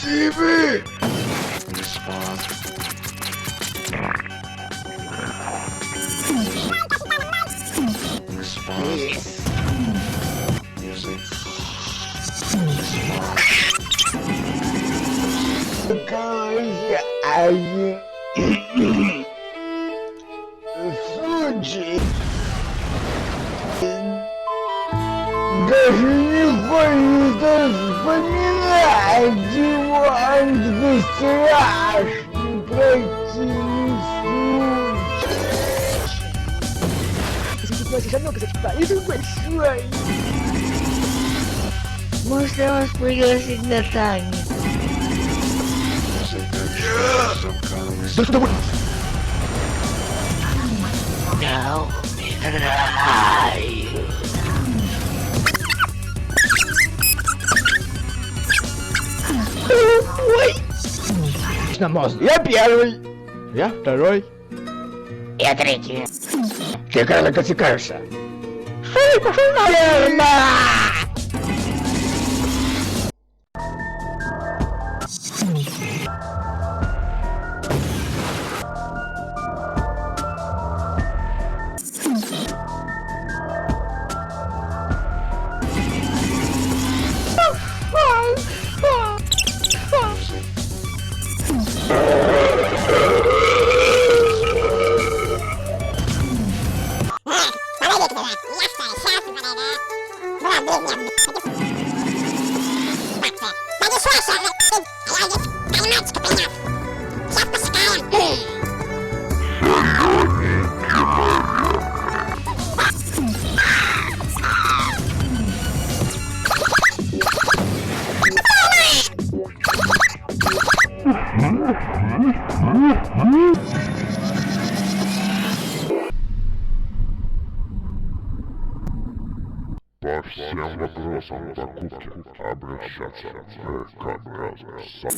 Тебе! Случай. Даже не хочется вспоминать его ангельский страшный противный случай. Это большой. Может, я вас пригласить на танец? Да что такое? Я умираю. Ой! На мост. Я первый. Я второй. Я третий. Ты когда косякаешься? Что пошел наверное? По всем вопросам покупки обращаться в V&K BROS.